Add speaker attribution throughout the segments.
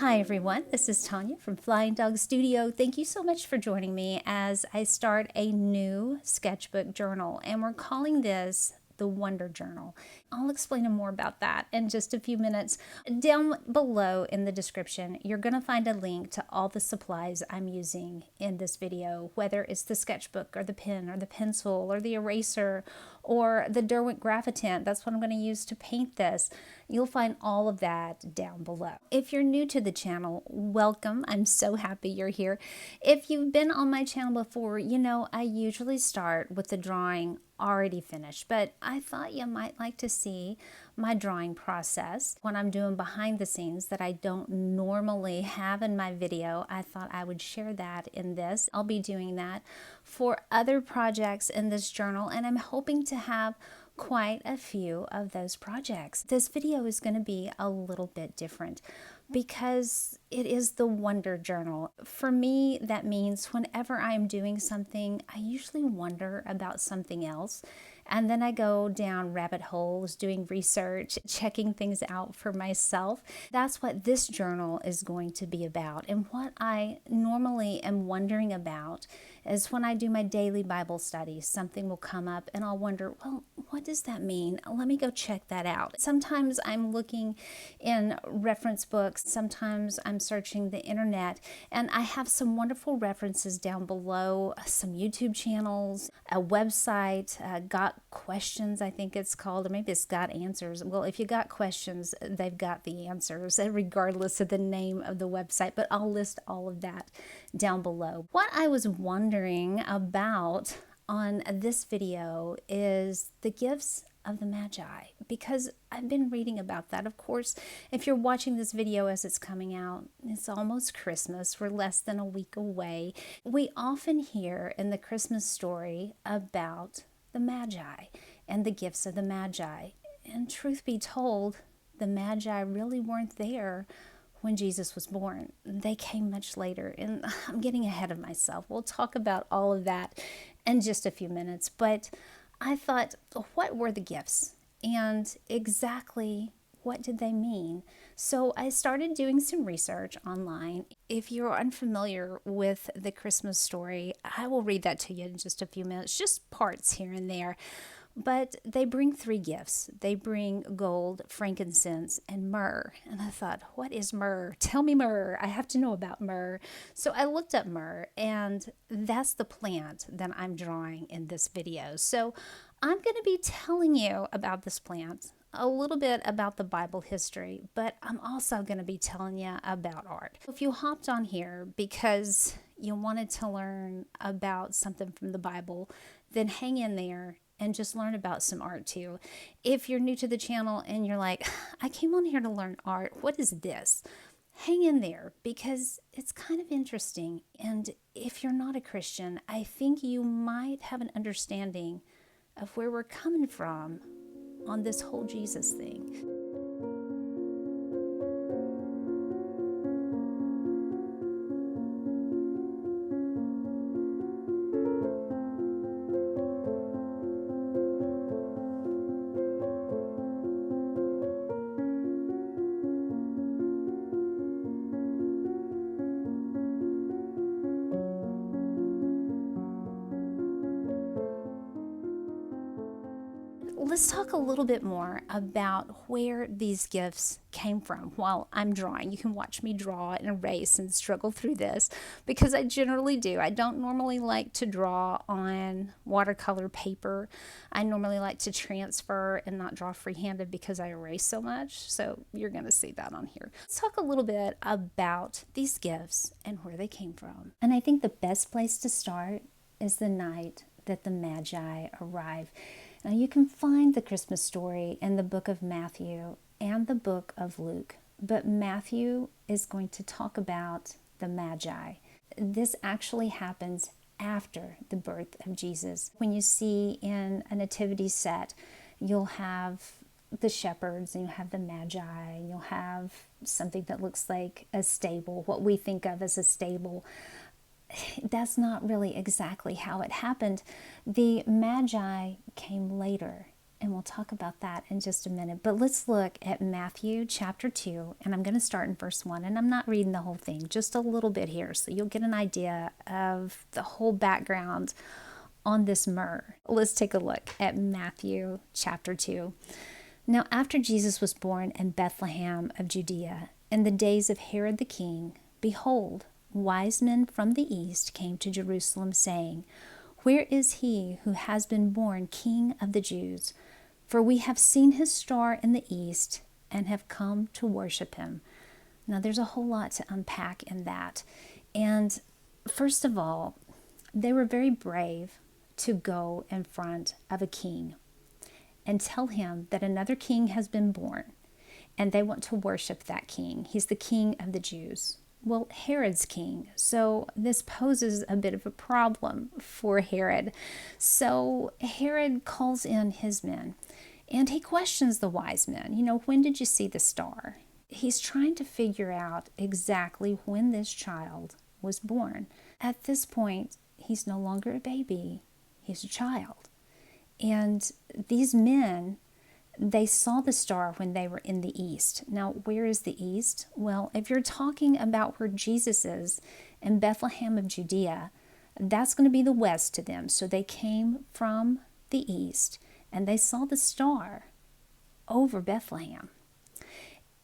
Speaker 1: Hi everyone, this is Tanya from Flying Dog Studio. Thank you so much for joining me as I start a new sketchbook journal, and we're calling this the Wonder Journal. I'll explain more about that in just a few minutes. Down below in the description, you're going to find a link to all the supplies I'm using in this video, whether it's the sketchbook or the pen or the pencil or the eraser or the Derwent Graphitint. That's what I'm going to use to paint this. You'll find all of that down below. If you're new to the channel, welcome. I'm so happy you're here. If you've been on my channel before, you know I usually start with the drawing already finished, but I thought you might like to see my drawing process when I'm doing behind the scenes that I don't normally have in my video. I thought I would share that in this. I'll be doing that for other projects in this journal, and I'm hoping to have quite a few of those projects. This video is going to be a little bit different because it is the Wonder Journal. For me, that means whenever I'm doing something, I usually wonder about something else. And then I go down rabbit holes, doing research, checking things out for myself. That's what this journal is going to be about. And what I normally am wondering about is when I do my daily Bible studies, something will come up and I'll wonder, well, what does that mean? Let me go check that out. Sometimes I'm looking in reference books. Sometimes I'm searching the internet, and I have some wonderful references down below, some YouTube channels, a website, Got Questions, I think it's called, or maybe it's Got Answers. Well, if you got questions, they've got the answers, regardless of the name of the website, but I'll list all of that down below. What I was wondering about on this video is the gifts of the Magi, because I've been reading about that. Of course, if you're watching this video as it's coming out, it's almost Christmas. We're less than a week away. We often hear in the Christmas story about the Magi and the gifts of the Magi. And truth be told, the Magi really weren't there when Jesus was born. They came much later, and I'm getting ahead of myself. We'll talk about all of that in just a few minutes, but I thought, what were the gifts and exactly what did they mean? So I started doing some research online. If you're unfamiliar with the Christmas story, I will read that to you in just a few minutes, just parts here and there. But they bring three gifts. They bring gold, frankincense, and myrrh. And I thought, what is myrrh? Tell me myrrh. I have to know about myrrh. So I looked up myrrh, and that's the plant that I'm drawing in this video. So I'm going to be telling you about this plant, a little bit about the Bible history, but I'm also going to be telling you about art. If you hopped on here because you wanted to learn about something from the Bible, then hang in there and just learn about some art too. If you're new to the channel and you're like, I came on here to learn art, what is this? Hang in there because it's kind of interesting. And if you're not a Christian, I think you might have an understanding of where we're coming from on this whole Jesus thing. Let's talk a little bit more about where these gifts came from while I'm drawing. You can watch me draw and erase and struggle through this because I generally do. I don't normally like to draw on watercolor paper. I normally like to transfer and not draw freehanded because I erase so much. So you're going to see that on here. Let's talk a little bit about these gifts and where they came from. And I think the best place to start is the night that the Magi arrive. Now you can find the Christmas story in the book of Matthew and the book of Luke, but Matthew is going to talk about the Magi. This actually happens after the birth of Jesus. When you see in a nativity set, you'll have the shepherds and you'll have the Magi and you'll have something that looks like a stable, what we think of as a stable. That's not really exactly how it happened. The Magi came later and we'll talk about that in just a minute. But let's look at Matthew chapter 2, and I'm going to start in verse 1, and I'm not reading the whole thing, just a little bit here, so you'll get an idea of the whole background on this myrrh. Let's take a look at Matthew chapter 2. Now, after Jesus was born in Bethlehem of Judea, in the days of Herod the king, behold, wise men from the east came to Jerusalem, saying, Where is he who has been born King of the Jews? For we have seen his star in the east and have come to worship him. Now, there's a whole lot to unpack in that. And first of all, they were very brave to go in front of a king and tell him that another king has been born, and they want to worship that king. He's the King of the Jews. Well, Herod's king, so this poses a bit of a problem for Herod. So Herod calls in his men, and he questions the wise men. When did you see the star? He's trying to figure out exactly when this child was born. At this point, he's no longer a baby, he's a child. And these men, they saw the star when they were in the east. Now, where is the east? Well, if you're talking about where Jesus is, in Bethlehem of Judea, that's going to be the west to them. So they came from the east, and they saw the star over Bethlehem.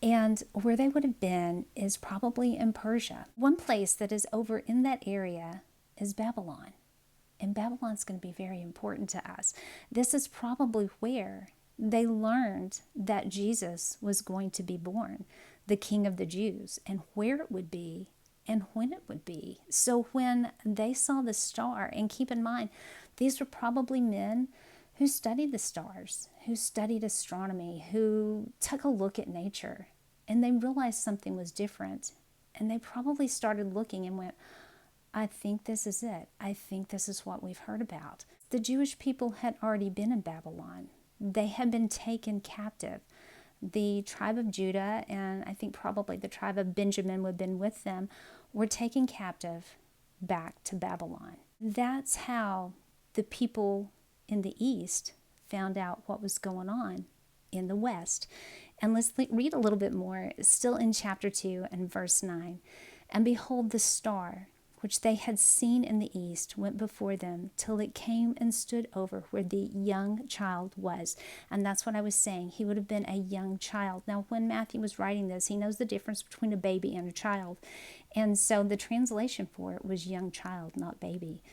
Speaker 1: And where they would have been is probably in Persia. One place that is over in that area is Babylon. And Babylon's going to be very important to us. This is probably where they learned that Jesus was going to be born, the King of the Jews, and where it would be and when it would be. So when they saw the star, and keep in mind, these were probably men who studied the stars, who studied astronomy, who took a look at nature, and they realized something was different. And they probably started looking and went, I think this is it. I think this is what we've heard about. The Jewish people had already been in Babylon. They had been taken captive. The tribe of Judah, and I think probably the tribe of Benjamin would have been with them, were taken captive back to Babylon. That's how the people in the east found out what was going on in the west. And let's read a little bit more, still in chapter 2 and verse 9. And behold, the star which they had seen in the east went before them till it came and stood over where the young child was. And that's what I was saying. He would have been a young child. Now, when Matthew was writing this, he knows the difference between a baby and a child. And so the translation for it was young child, not baby.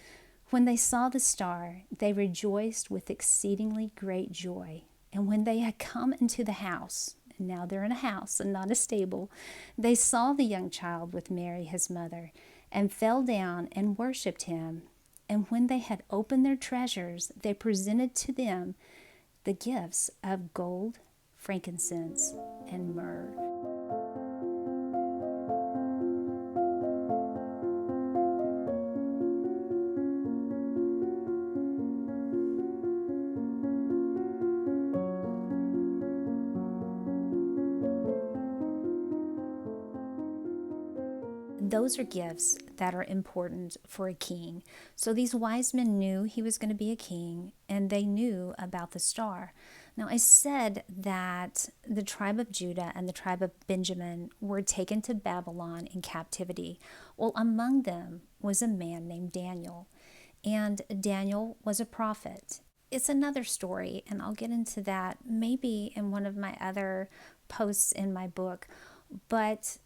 Speaker 1: When they saw the star, they rejoiced with exceedingly great joy. And when they had come into the house, and now they're in a house and not a stable, they saw the young child with Mary, his mother, and fell down and worshipped him. And when they had opened their treasures, they presented to them the gifts of gold, frankincense, and myrrh. Those are gifts that are important for a king. So these wise men knew he was going to be a king, and they knew about the star. Now, I said that the tribe of Judah and the tribe of Benjamin were taken to Babylon in captivity. Well, among them was a man named Daniel, and Daniel was a prophet. It's another story, and I'll get into that maybe in one of my other posts in my book, but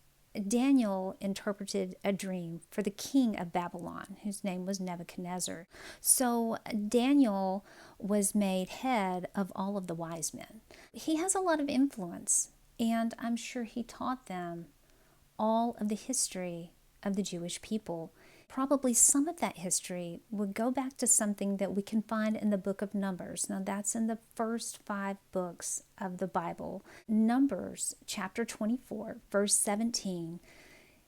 Speaker 1: Daniel interpreted a dream for the king of Babylon, whose name was Nebuchadnezzar. So Daniel was made head of all of the wise men. He has a lot of influence, and I'm sure he taught them all of the history of the Jewish people. Probably some of that history would go back to something that we can find in the book of Numbers. Now, that's in the first 5 books of the Bible. Numbers chapter 24, verse 17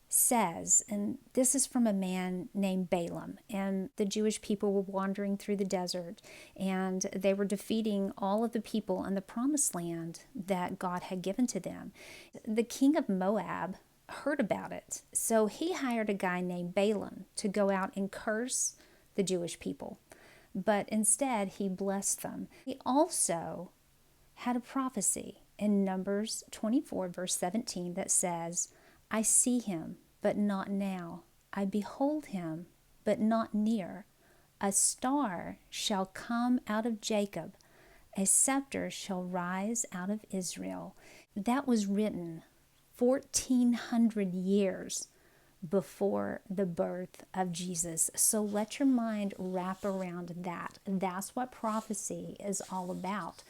Speaker 1: says, and this is from a man named Balaam, and the Jewish people were wandering through the desert, and they were defeating all of the people in the promised land that God had given to them. The king of Moab heard about it, so he hired a guy named Balaam to go out and curse the Jewish people, but instead he blessed them. He also had a prophecy in Numbers 24, verse 17 that says, I see him, but not now. I behold him, but not near. A star shall come out of Jacob. A scepter shall rise out of Israel. That was written 1,400 years before the birth of Jesus. So let your mind wrap around that. That's what prophecy is all about.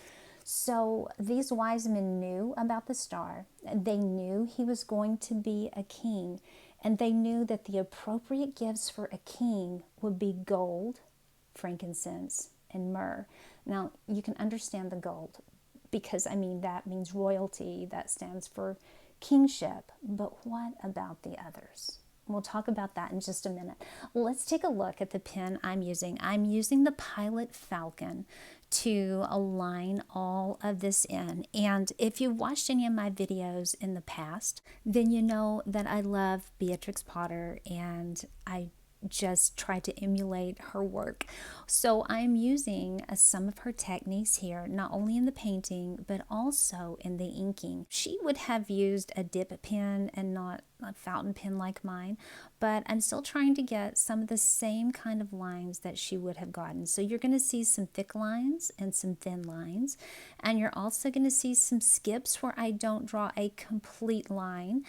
Speaker 1: So these wise men knew about the star. They knew he was going to be a king. And they knew that the appropriate gifts for a king would be gold, frankincense, and myrrh. Now, you can understand the gold because, that means royalty. That stands for kingship. But what about the others? We'll talk about that in just a minute. Let's take a look at the pen I'm using. I'm using the Pilot Falcon to align all of this in. And if you've watched any of my videos in the past, then you know that I love Beatrix Potter and I just try to emulate her work. So I'm using some of her techniques here, not only in the painting, but also in the inking. She would have used a dip pen and not a fountain pen like mine, but I'm still trying to get some of the same kind of lines that she would have gotten. So you're going to see some thick lines and some thin lines, and you're also going to see some skips where I don't draw a complete line.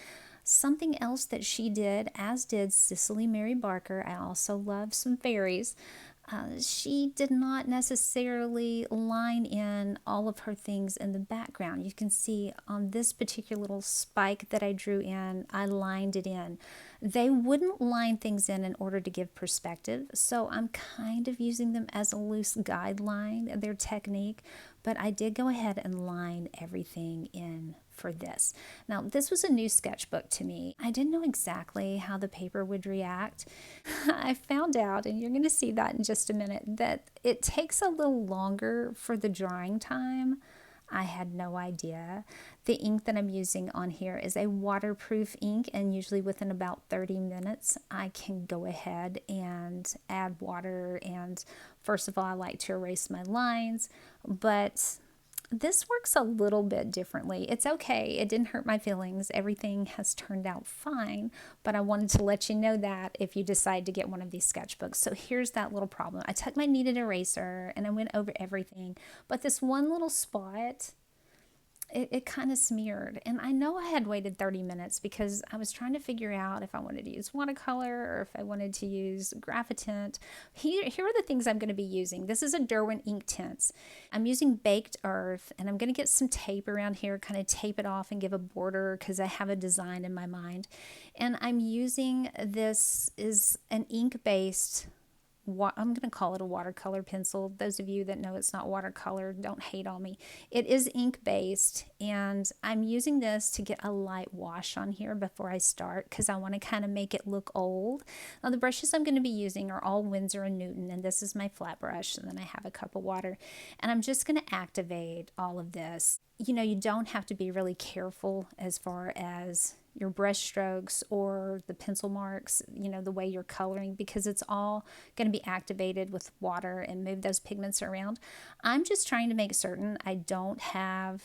Speaker 1: Something else that she did, as did Cicely Mary Barker, I also love some fairies. She did not necessarily line in all of her things in the background. You can see on this particular little spike that I drew in, I lined it in. They wouldn't line things in order to give perspective, so I'm kind of using them as a loose guideline, their technique, but I did go ahead and line everything in for this. Now, this was a new sketchbook to me. I didn't know exactly how the paper would react. I found out, and you're going to see that in just a minute, that it takes a little longer for the drying time. I had no idea. The ink that I'm using on here is a waterproof ink, and usually within about 30 minutes, I can go ahead and add water. And first of all, I like to erase my lines, but this works a little bit differently. It's okay. It didn't hurt my feelings. Everything has turned out fine, but I wanted to let you know that if you decide to get one of these sketchbooks. So here's that little problem. I took my kneaded eraser and I went over everything, but this one little spot, it kind of smeared. And I know I had waited 30 minutes because I was trying to figure out if I wanted to use watercolor or if I wanted to use Graphitint. Here are the things I'm going to be using. This is a Derwent ink tints. I'm using baked earth, and I'm going to get some tape around here, kind of tape it off and give a border because I have a design in my mind. And I'm using, this is an ink-based, I'm going to call it a watercolor pencil. Those of you that know it's not watercolor, don't hate on me. It is ink based, and I'm using this to get a light wash on here before I start because I want to kind of make it look old. Now the brushes I'm going to be using are all Winsor Newton, and this is my flat brush, and then I have a cup of water, and I'm just going to activate all of this. You know, you don't have to be really careful as far as your brush strokes or the pencil marks, you know, the way you're coloring, because it's all going to be activated with water and move those pigments around. I'm just trying to make certain I don't have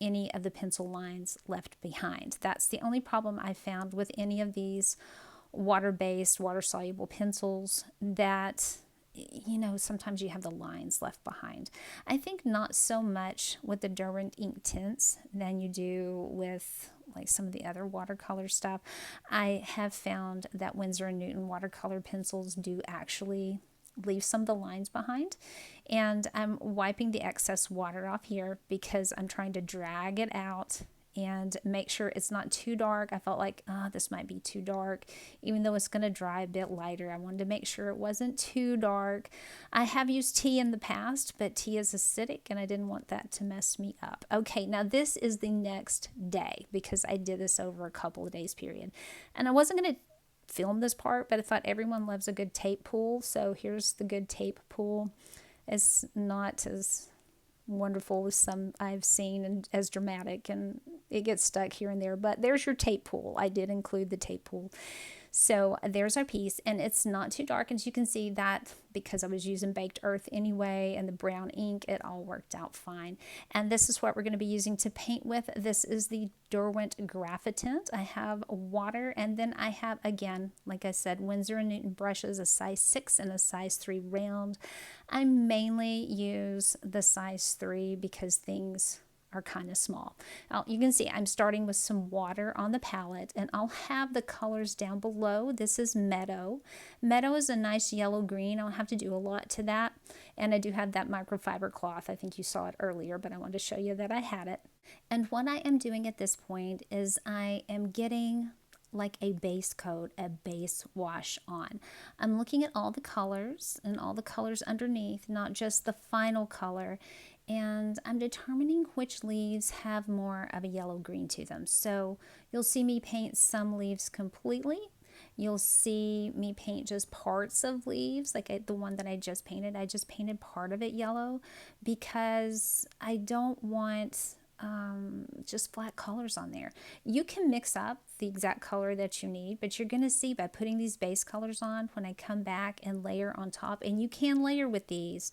Speaker 1: any of the pencil lines left behind. That's the only problem I found with any of these water-based, water-soluble pencils, that you know, sometimes you have the lines left behind. I think not so much with the Derwent ink tints than you do with like some of the other watercolor stuff. I have found that Winsor & Newton watercolor pencils do actually leave some of the lines behind, and I'm wiping the excess water off here because I'm trying to drag it out and make sure it's not too dark. I felt like, this might be too dark. Even though it's going to dry a bit lighter, I wanted to make sure it wasn't too dark. I have used tea in the past, but tea is acidic and I didn't want that to mess me up. Okay, now this is the next day because I did this over a couple of days period. And I wasn't going to film this part, but I thought everyone loves a good tape pool. So here's the good tape pool. It's not as wonderful as some I've seen and as dramatic, and it gets stuck here and there, but there's your tape pool. I did include the tape pool. So there's our piece, and it's not too dark. As you can see, that because I was using baked earth anyway and the brown ink, it all worked out fine. And this is what we're going to be using to paint with. This is the Derwent Graphitint. I have water, and then I have, again, like I said, Winsor Newton brushes, a size 6 and a size 3 round. I mainly use the size 3 because things are kind of small. Now you can see I'm starting with some water on the palette, and I'll have the colors down below. This is Meadow. Meadow is a nice yellow green. I'll have to do a lot to that, and I do have that microfiber cloth. I think you saw it earlier, but I wanted to show you that I had it. And what I am doing at this point is I am getting like a base coat, a base wash on. I'm looking at all the colors and all the colors underneath, not just the final color, and I'm determining which leaves have more of a yellow-green to them. So you'll see me paint some leaves completely. You'll see me paint just parts of leaves, like the one that I just painted. I just painted part of it yellow because I don't want just flat colors on there. You can mix up the exact color that you need, but you're going to see by putting these base colors on, when I come back and layer on top, and you can layer with these,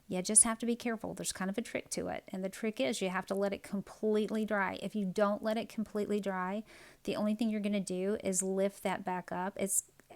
Speaker 1: you just have to be careful. There's kind of a trick to it, and the trick is you have to let it completely dry. If you don't let it completely dry, the only thing you're going to do is lift that back up.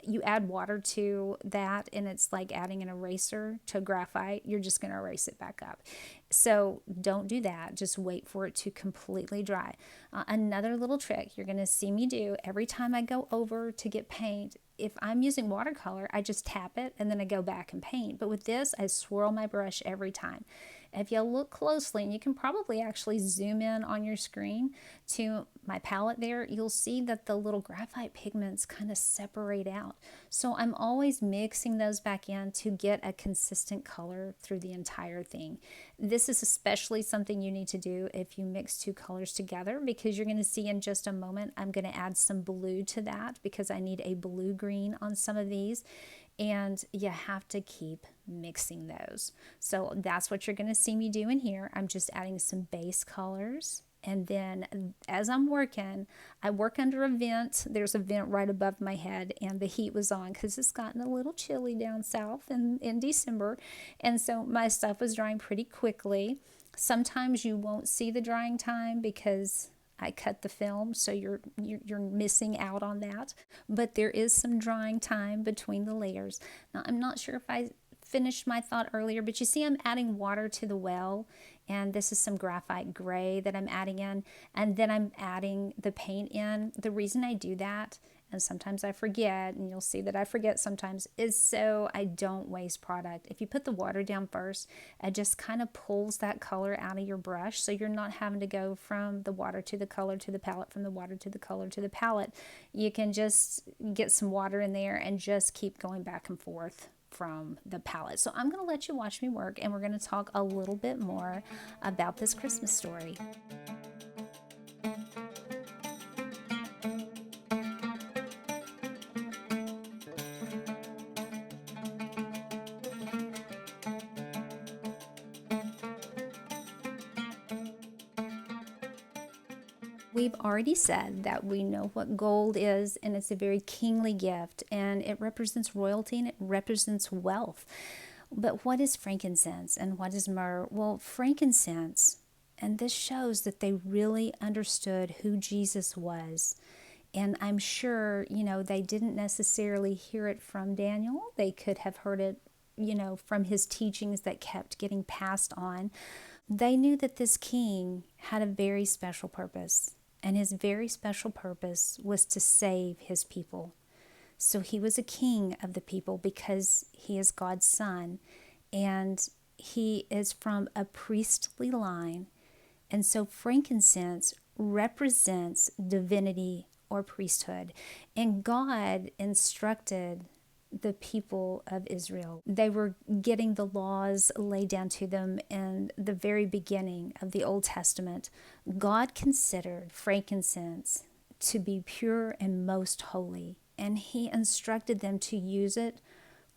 Speaker 1: You add water to that, and it's like adding an eraser to graphite. You're just going to erase it back up. So don't do that. Just wait for it to completely dry. Another little trick you're going to see me do every time I go over to get paint, if I'm using watercolor, I just tap it and then I go back and paint. But with this, I swirl my brush every time. If you look closely, and you can probably actually zoom in on your screen to my palette there, you'll see that the little graphite pigments kind of separate out. So I'm always mixing those back in to get a consistent color through the entire thing. This is especially something you need to do if you mix two colors together, because you're going to see in just a moment I'm going to add some blue to that because I need a blue-green on some of these. And you have to keep mixing those. So that's what you're going to see me doing here. I'm just adding some base colors. And then as I'm working, I work under a vent. There's a vent right above my head, and the heat was on because it's gotten a little chilly down south in December. And so my stuff was drying pretty quickly. Sometimes you won't see the drying time because I cut the film, so you're missing out on that. But there is some drying time between the layers. Now, I'm not sure if I finished my thought earlier, but you see I'm adding water to the well, and this is some graphite gray that I'm adding in, and then I'm adding the paint in. The reason I do that, and sometimes I forget, and you'll see that I forget sometimes, is so I don't waste product. If you put the water down first, it just kind of pulls that color out of your brush, so you're not having to go from the water to the color to the palette, from the water to the color to the palette. You can just get some water in there and just keep going back and forth from the palette. So I'm going to let you watch me work, and we're going to talk a little bit more about this Christmas story. We've already said that we know what gold is, and it's a very kingly gift, and it represents royalty and it represents wealth. But what is frankincense and what is myrrh? Well, frankincense, and this shows that they really understood who Jesus was. And I'm sure, they didn't necessarily hear it from Daniel. They could have heard it, from his teachings that kept getting passed on. They knew that this king had a very special purpose. And his very special purpose was to save his people. So he was a king of the people because he is God's son, and he is from a priestly line. And so frankincense represents divinity or priesthood. And God instructed the people of Israel. They were getting the laws laid down to them in the very beginning of the Old Testament. God considered frankincense to be pure and most holy, and he instructed them to use it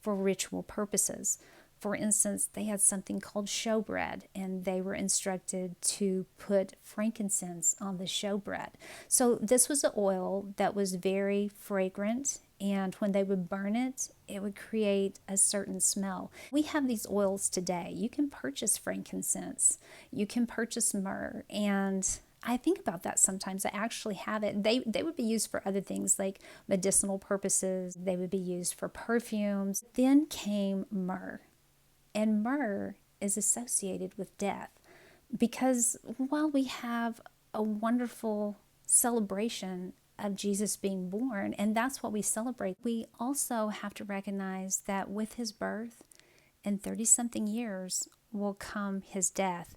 Speaker 1: for ritual purposes. For instance, they had something called showbread, and they were instructed to put frankincense on the showbread. So this was an oil that was very fragrant, and when they would burn it, it would create a certain smell. We have these oils today. You can purchase frankincense, you can purchase myrrh, and I think about that sometimes. I actually have it. They would be used for other things like medicinal purposes. They would be used for perfumes. Then came myrrh. And myrrh is associated with death because while we have a wonderful celebration of Jesus being born, and that's what we celebrate, we also have to recognize that with his birth in 30-something years will come his death,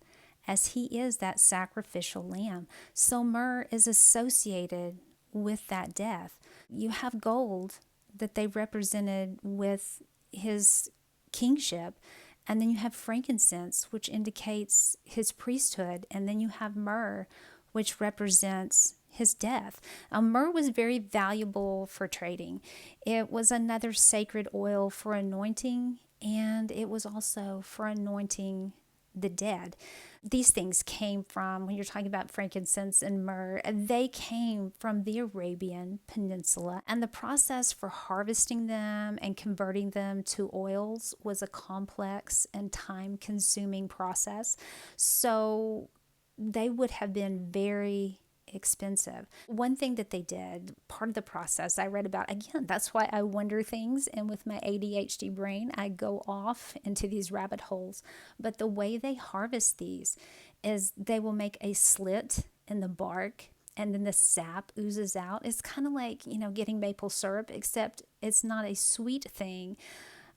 Speaker 1: as he is that sacrificial lamb. So myrrh is associated with that death. You have gold that they represented with his kingship, and then you have frankincense, which indicates his priesthood, and then you have myrrh, which represents his death. Myrrh was very valuable for trading. It was another sacred oil for anointing, and it was also for anointing the dead. These things came from, when you're talking about frankincense and myrrh, they came from the Arabian Peninsula. And the process for harvesting them and converting them to oils was a complex and time-consuming process. So they would have been very expensive. One thing that they did, part of the process I read about, again, that's why I wonder things, and with my ADHD brain, I go off into these rabbit holes. But the way they harvest these is they will make a slit in the bark, and then the sap oozes out. It's kind of like, getting maple syrup, except it's not a sweet thing.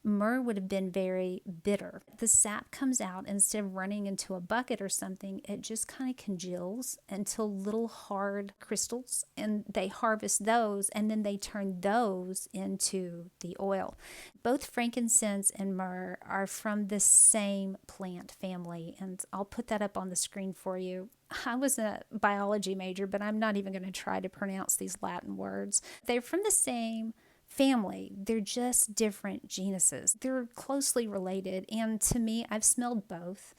Speaker 1: Myrrh would have been very bitter. The sap comes out, instead of running into a bucket or something, it just kind of congeals until little hard crystals, and they harvest those, and then they turn those into the oil. Both frankincense and myrrh are from the same plant family, and I'll put that up on the screen for you. I was a biology major, but I'm not even going to try to pronounce these Latin words. They're from the same family. They're just different genuses. They're closely related, and to me, I've smelled both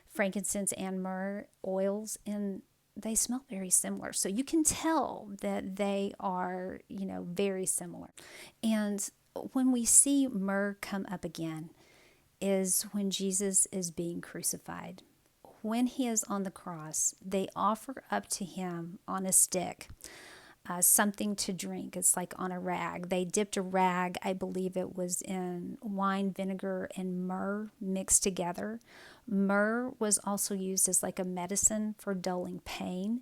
Speaker 1: frankincense and myrrh oils, and they smell very similar. So you can tell that they are, very similar. And when we see myrrh come up again is when Jesus is being crucified. When he is on the cross, they offer up to him on a stick something to drink. It's like on a rag. They dipped a rag, I believe it was in wine, vinegar, and myrrh mixed together. Myrrh was also used as like a medicine for dulling pain,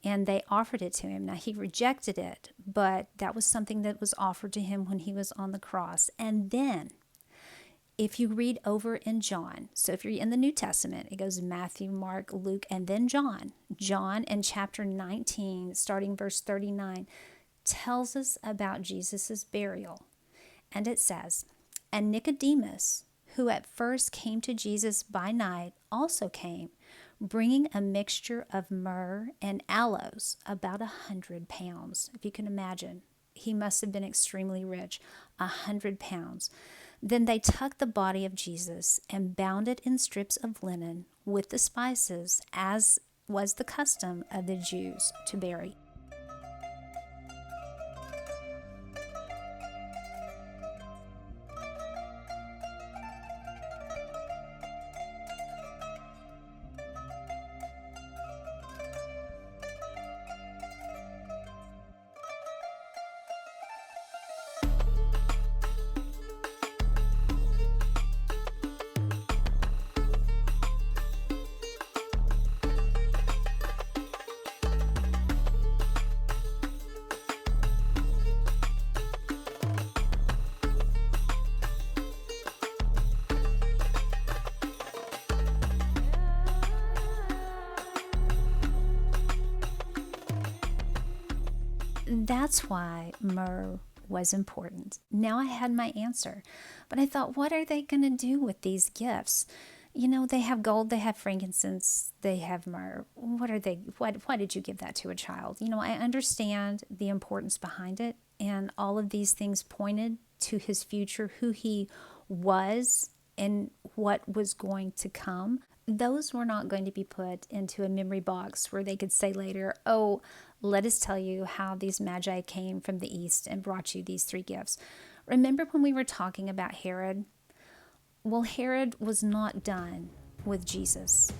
Speaker 1: and they offered it to him. Now, he rejected it, but that was something that was offered to him when he was on the cross. And then, if you read over in John, so if you're in the New Testament, it goes Matthew, Mark, Luke, and then John. John in chapter 19, starting verse 39, tells us about Jesus' burial. And it says, "And Nicodemus, who at first came to Jesus by night, also came, bringing a mixture of myrrh and aloes, about 100 pounds. If you can imagine, he must have been extremely rich, 100 pounds. Then they took the body of Jesus and bound it in strips of linen with the spices, as was the custom of the Jews to bury." That's why myrrh was important. Now I had my answer, but I thought, what are they going to do with these gifts? They have gold, they have frankincense, they have myrrh. Why did you give that to a child? I understand the importance behind it, and all of these things pointed to his future, who he was and what was going to come, those were not going to be put into a memory box where they could say later, oh, let us tell you how these Magi came from the east and brought you these 3 gifts. Remember when we were talking about Herod? Well, Herod was not done with Jesus.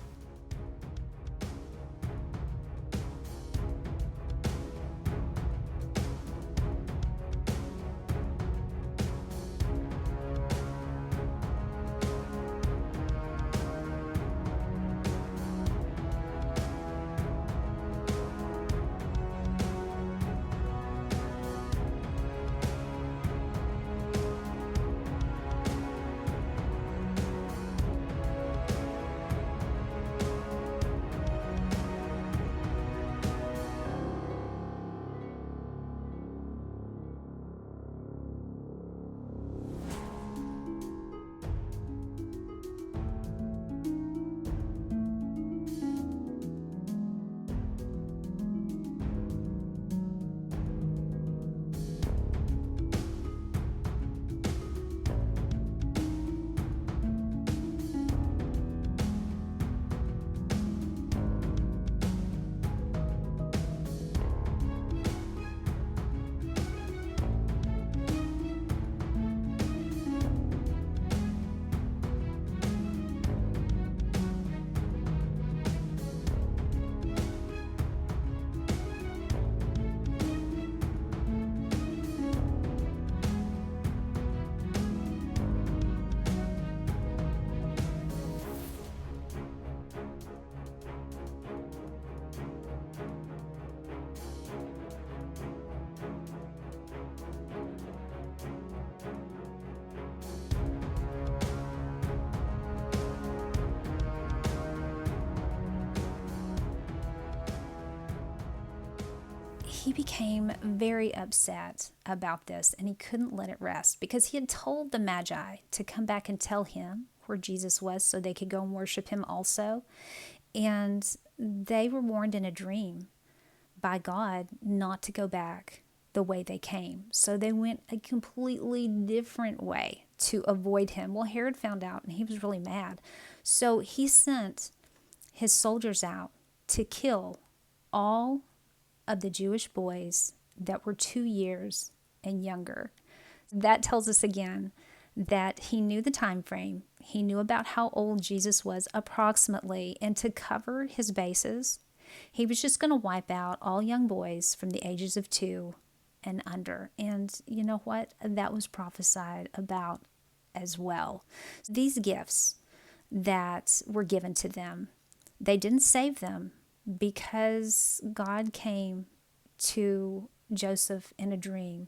Speaker 1: He became very upset about this, and he couldn't let it rest because he had told the Magi to come back and tell him where Jesus was so they could go and worship him also. And they were warned in a dream by God not to go back the way they came. So they went a completely different way to avoid him. Well, Herod found out and he was really mad. So he sent his soldiers out to kill all of the Jewish boys that were 2 years and younger. That tells us again that he knew the time frame. He knew about how old Jesus was approximately, and to cover his bases, he was just going to wipe out all young boys from the ages of 2 and under. And you know what? That was prophesied about as well. These gifts that were given to them, they didn't save them, because God came to Joseph in a dream,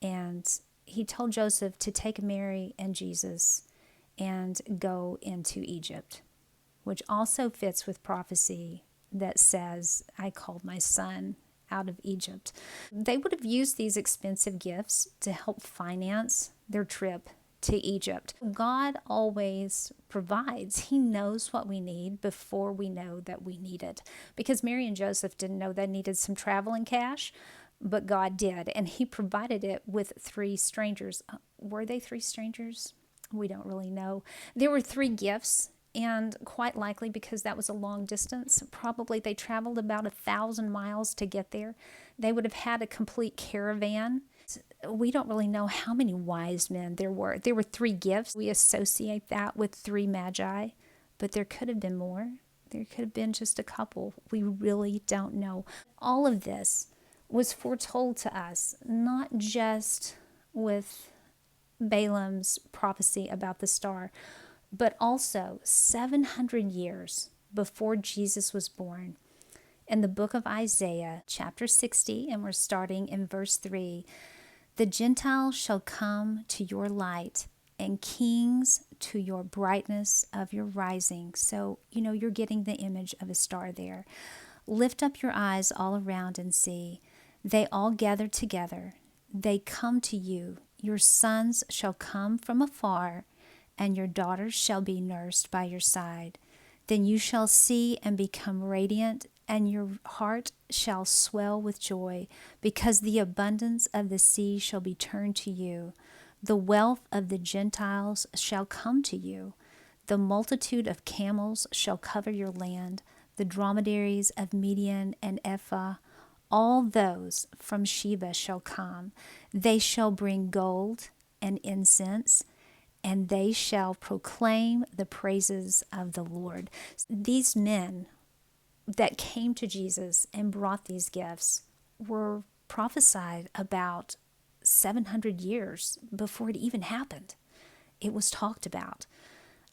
Speaker 1: and he told Joseph to take Mary and Jesus and go into Egypt, which also fits with prophecy that says, I called my son out of Egypt. They would have used these expensive gifts to help finance their trip to Egypt. God always provides. He knows what we need before we know that we need it. Because Mary and Joseph didn't know they needed some traveling cash, but God did. And he provided it with 3 strangers. Were they 3 strangers? We don't really know. There were 3 gifts, and quite likely because that was a long distance, probably they traveled about 1,000 miles to get there. They would have had a complete caravan. We don't really know how many wise men there were. There were 3 gifts. We associate that with 3 Magi, but there could have been more. There could have been just a couple. We really don't know. All of this was foretold to us, not just with Balaam's prophecy about the star, but also 700 years before Jesus was born. In the book of Isaiah, chapter 60, and we're starting in verse 3, the Gentiles shall come to your light, and kings to your brightness of your rising. So, you're getting the image of a star there. Lift up your eyes all around and see. They all gather together. They come to you. Your sons shall come from afar, and your daughters shall be nursed by your side. Then you shall see and become radiant, and your heart shall swell with joy, because the abundance of the sea shall be turned to you. The wealth of the Gentiles shall come to you. The multitude of camels shall cover your land, the dromedaries of Midian and Ephah, all those from Sheba shall come. They shall bring gold and incense, and they shall proclaim the praises of the Lord. These men that came to Jesus and brought these gifts were prophesied about 700 years before it even happened. It was talked about.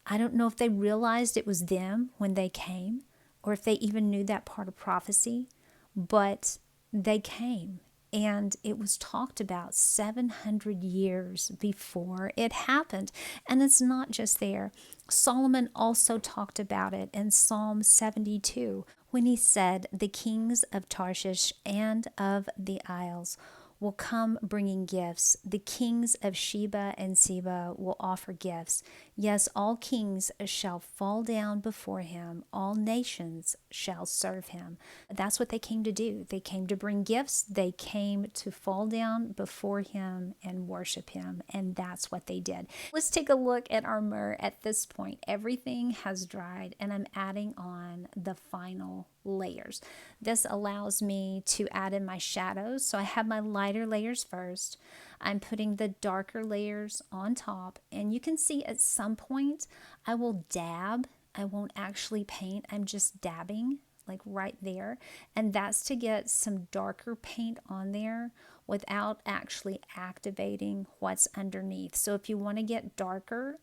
Speaker 1: I don't know if they realized it was them when they came, or if they even knew that part of prophecy, but they came, and it was talked about 700 years before it happened. And it's not just there. Solomon also talked about it in Psalm 72 when he said, "The kings of Tarshish and of the isles will come bringing gifts. The kings of Sheba and Seba will offer gifts. Yes, all kings shall fall down before him. All nations shall serve him." That's what they came to do. They came to bring gifts. They came to fall down before him and worship him. And that's what they did. Let's take a look at our myrrh at this point. Everything has dried, and I'm adding on the final layers. This allows me to add in my shadows. So I have my lighter layers first. I'm putting the darker layers on top, and you can see at some point I will dab. I won't actually paint. I'm just dabbing like right there, and that's to get some darker paint on there without actually activating what's underneath. So if you want to get darker,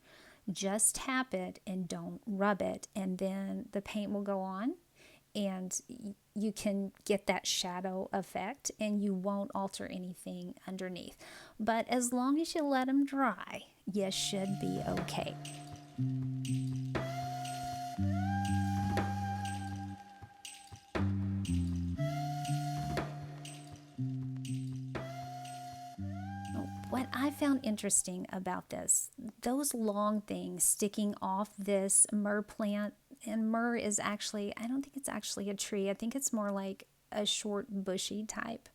Speaker 1: just tap it and don't rub it, and then the paint will go on, and you can get that shadow effect, and you won't alter anything underneath. But as long as you let them dry, you should be okay. What I found interesting about this, those long things sticking off this myrrh plant, and myrrh is actually, I don't think it's actually a tree. I think it's more like a short bushy type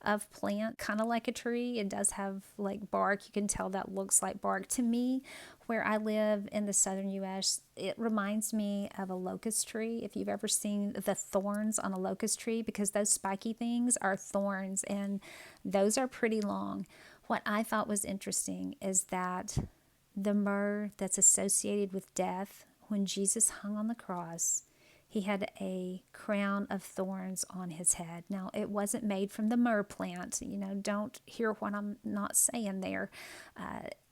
Speaker 1: of plant, kind of like a tree. It does have like bark. You can tell that looks like bark. To me, where I live in the southern US, it reminds me of a locust tree. If you've ever seen the thorns on a locust tree, because those spiky things are thorns, and those are pretty long. What I thought was interesting is that the myrrh that's associated with death, when Jesus hung on the cross, he had a crown of thorns on his head. Now, it wasn't made from the myrrh plant. Don't hear what I'm not saying there.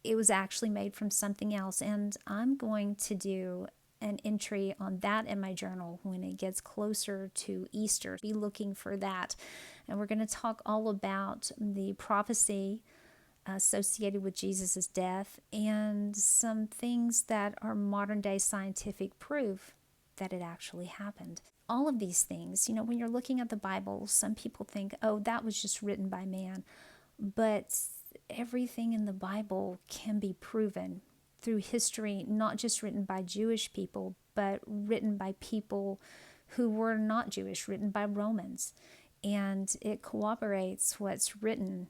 Speaker 1: It was actually made from something else. And I'm going to do an entry on that in my journal when it gets closer to Easter. Be looking for that. And we're going to talk all about the prophecy associated with Jesus' death and some things that are modern day scientific proof that it actually happened. All of these things, when you're looking at the Bible, some people think, oh, that was just written by man. But everything in the Bible can be proven through history, not just written by Jewish people, but written by people who were not Jewish, written by Romans. And it corroborates what's written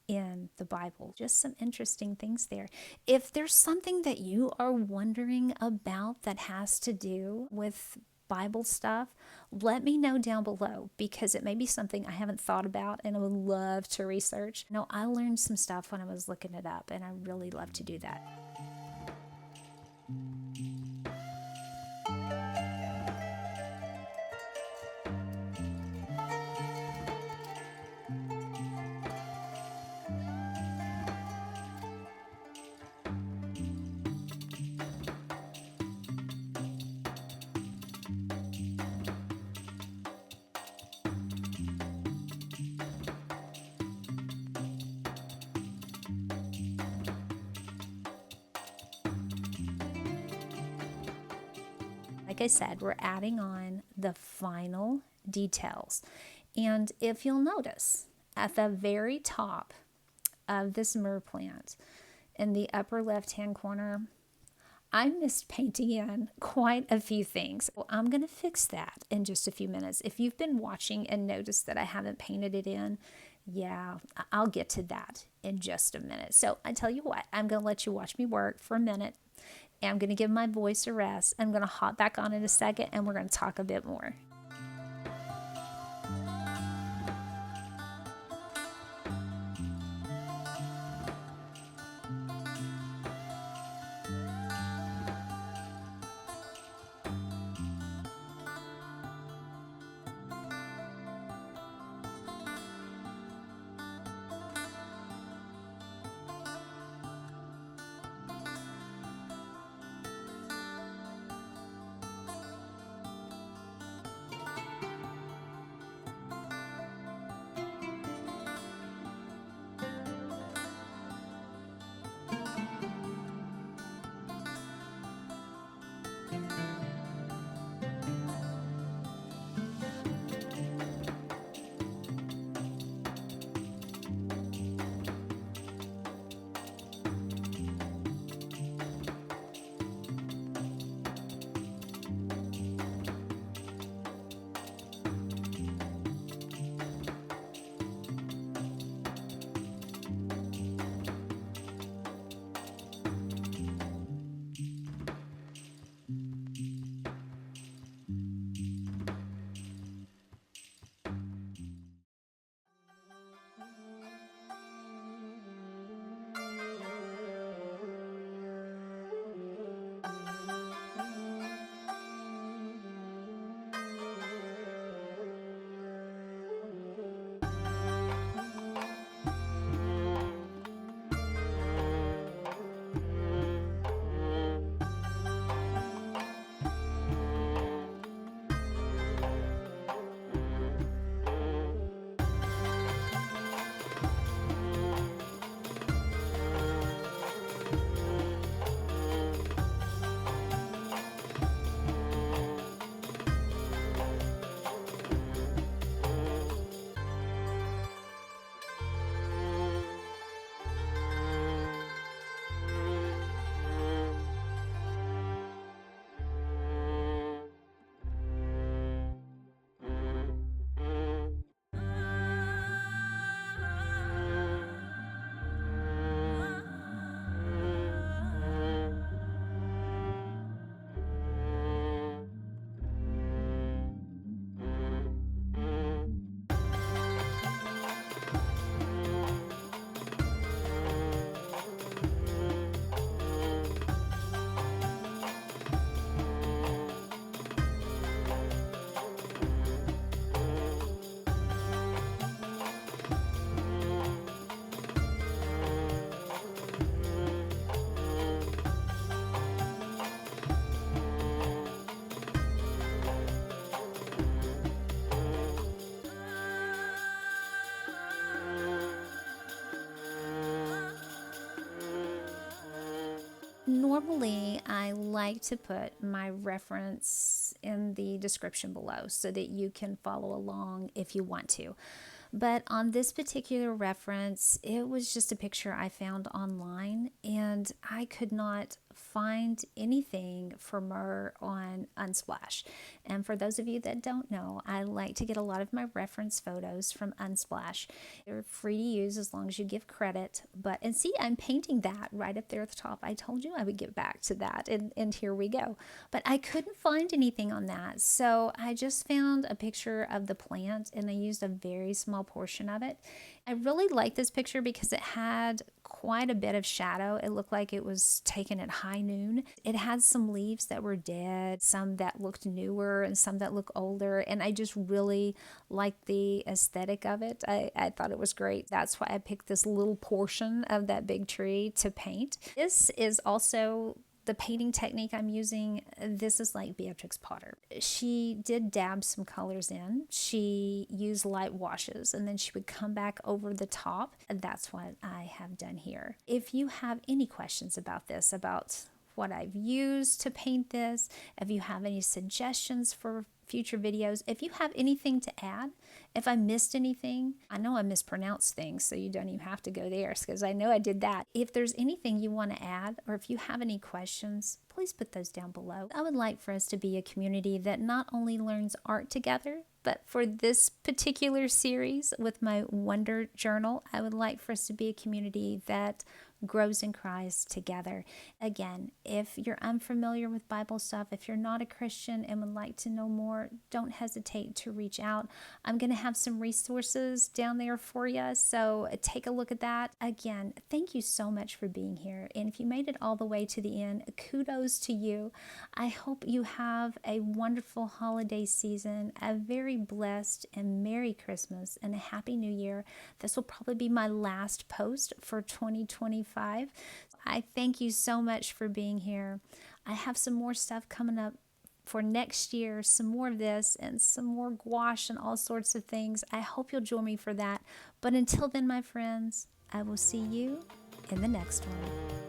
Speaker 1: in the Bible. Just some interesting things there. If there's something that you are wondering about that has to do with Bible stuff, let me know down below, because it may be something I haven't thought about and I would love to research. I learned some stuff when I was looking it up, and I really love to do that. Like I said, we're adding on the final details. And if you'll notice, at the very top of this myrrh plant, in the upper left-hand corner, I missed painting in quite a few things. Well, I'm going to fix that in just a few minutes. If you've been watching and noticed that I haven't painted it in, Yeah, I'll get to that in just a minute. So I tell you what, I'm going to let you watch me work for a minute. And I'm going to give my voice a rest. I'm going to hop back on in a second and we're going to talk a bit more. Normally, I like to put my reference in the description below so that you can follow along if you want to. But on this particular reference, it was just a picture I found online, and I could not find anything from her on Unsplash. And for those of you that don't know, I like to get a lot of my reference photos from Unsplash. They're free to use as long as you give credit. And see, I'm painting that right up there at the top. I told you I would get back to that, and here we go. But I couldn't find anything on that, so I just found a picture of the plant, and I used a very small portion of it. I really like this picture because it had quite a bit of shadow. It looked like it was taken at high noon. It had some leaves that were dead, some that looked newer, and some that look older, and I just really liked the aesthetic of it. I thought it was great. That's why I picked this little portion of that big tree to paint. This is also the painting technique I'm using. This is like Beatrix Potter. She did dab some colors in. She used light washes, and then she would come back over the top. And that's what I have done here. If you have any questions about this, about what I've used to paint this, if you have any suggestions for future videos, if you have anything to add, if I missed anything, I know I mispronounced things, so you don't even have to go there because I know I did that. If there's anything you want to add, or if you have any questions, please put those down below. I would like for us to be a community that not only learns art together, But for this particular series with my Wonder Journal, I would like for us to be a community that grows in Christ together. Again, if you're unfamiliar with Bible stuff, if you're not a Christian and would like to know more, don't hesitate to reach out. I'm going to have some resources down there for you, so take a look at that. Again, thank you so much for being here. And if you made it all the way to the end, kudos to you. I hope you have a wonderful holiday season, a very blessed and Merry Christmas, and a Happy New Year. This will probably be my last post for 2025. I thank you so much for being here. I have some more stuff coming up for next year, some more of this and some more gouache and all sorts of things. I hope you'll join me for that. But until then, my friends, I will see you in the next one.